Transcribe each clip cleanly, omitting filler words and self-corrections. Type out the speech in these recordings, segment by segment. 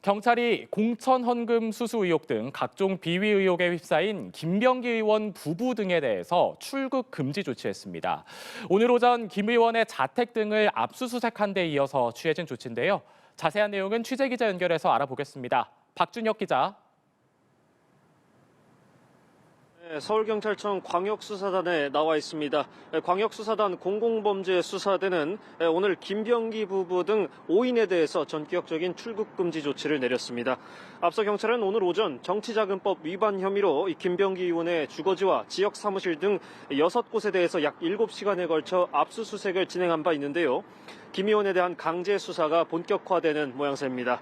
경찰이 공천 헌금 수수 의혹 등 각종 비위 의혹에 휩싸인 김병기 의원 부부 등에 대해서 출국 금지 조치했습니다. 오늘 오전 김 의원의 자택 등을 압수수색한 데 이어서 취해진 조치인데요. 자세한 내용은 취재기자 연결해서 알아보겠습니다. 박준혁 기자. 서울경찰청 광역수사단에 나와 있습니다. 광역수사단 공공범죄수사대는 오늘 김병기 부부 등 5인에 대해서 전격적인 출국금지 조치를 내렸습니다. 앞서 경찰은 오늘 오전 정치자금법 위반 혐의로 김병기 의원의 주거지와 지역 사무실 등 6곳에 대해서 약 7시간에 걸쳐 압수수색을 진행한 바 있는데요. 김 의원에 대한 강제 수사가 본격화되는 모양새입니다.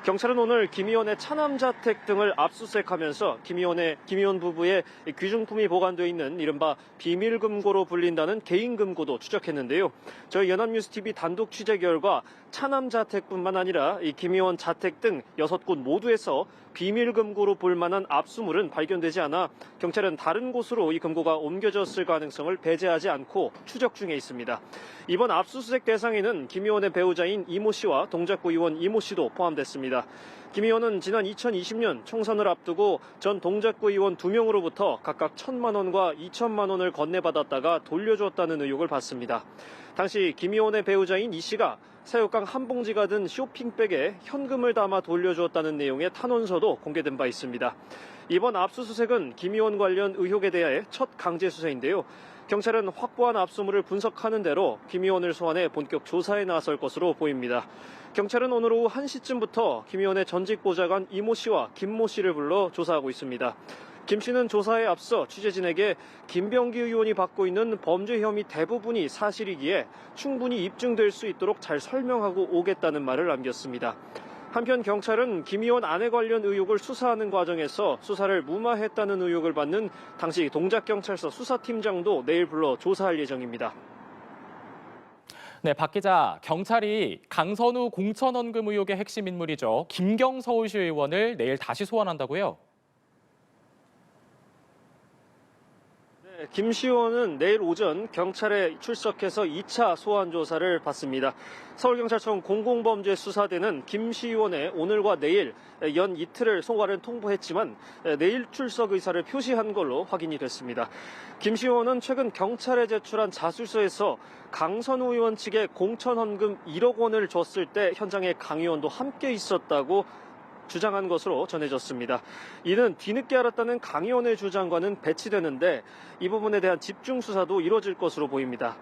경찰은 오늘 김 의원의 차남자택 등을 압수수색하면서 김 의원 부부의 귀중품이 보관되어 있는 이른바 비밀금고로 불린다는 개인금고도 추적했는데요. 저희 연합뉴스TV 단독 취재 결과 차남자택뿐만 아니라 이 김 의원 자택 등 6곳 모두에서 비밀금고로 볼 만한 압수물은 발견되지 않아 경찰은 다른 곳으로 이 금고가 옮겨졌을 가능성을 배제하지 않고 추적 중에 있습니다. 이번 압수수색 대상에는 김 의원의 배우자인 이모 씨와 동작구 의원 이모 씨도 포함됐습니다. 김 의원은 지난 2020년 총선을 앞두고 전 동작구 의원 2명으로부터 각각 1,000만 원과 2천만 원을 건네받았다가 돌려줬다는 의혹을 받습니다. 당시 김 의원의 배우자인 이 씨가 새우깡 한 봉지가 든 쇼핑백에 현금을 담아 돌려주었다는 내용의 탄원서도 공개된 바 있습니다. 이번 압수수색은 김 의원 관련 의혹에 대해 첫 강제 수사인데요. 경찰은 확보한 압수물을 분석하는 대로 김 의원을 소환해 본격 조사에 나설 것으로 보입니다. 경찰은 오늘 오후 1시쯤부터 김 의원의 전직 보좌관 이모 씨와 김모 씨를 불러 조사하고 있습니다. 김 씨는 조사에 앞서 취재진에게 김병기 의원이 받고 있는 범죄 혐의 대부분이 사실이기에 충분히 입증될 수 있도록 잘 설명하고 오겠다는 말을 남겼습니다. 한편 경찰은 김 의원 아내 관련 의혹을 수사하는 과정에서 수사를 무마했다는 의혹을 받는 당시 동작경찰서 수사팀장도 내일 불러 조사할 예정입니다. 네, 박 기자, 경찰이 강선우 공천헌금 의혹의 핵심 인물이죠. 김경 서울시 의원을 내일 다시 소환한다고요? 김 시 의원은 내일 오전 경찰에 출석해서 2차 소환 조사를 받습니다. 서울경찰청 공공범죄수사대는 김 시 의원의 오늘과 내일 연 이틀을 소환을 통보했지만 내일 출석 의사를 표시한 걸로 확인이 됐습니다. 김 시 의원은 최근 경찰에 제출한 자술서에서 강선우 의원 측에 공천헌금 1억 원을 줬을 때 현장에 강 의원도 함께 있었다고 주장한 것으로 전해졌습니다. 이는 뒤늦게 알았다는 강 의원의 주장과는 배치되는데 이 부분에 대한 집중 수사도 이뤄질 것으로 보입니다.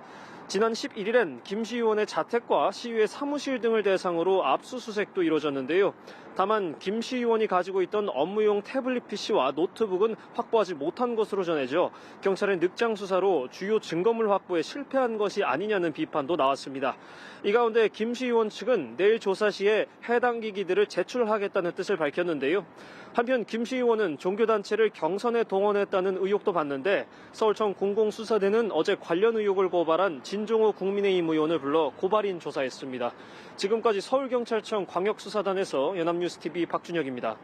지난 11일엔 김 시 의원의 자택과 시의회 사무실 등을 대상으로 압수수색도 이뤄졌는데요. 다만 김 시 의원이 가지고 있던 업무용 태블릿 PC와 노트북은 확보하지 못한 것으로 전해져 경찰의 늑장 수사로 주요 증거물 확보에 실패한 것이 아니냐는 비판도 나왔습니다. 이 가운데 김 시 의원 측은 내일 조사 시에 해당 기기들을 제출하겠다는 뜻을 밝혔는데요. 한편 김 시 의원은 종교단체를 경선에 동원했다는 의혹도 받는데 서울청 공공수사대는 어제 관련 의혹을 고발한 진종호 국민의힘 의원을 불러 고발인 조사했습니다. 지금까지 서울경찰청 광역수사단에서 연합뉴스TV 박준혁입니다.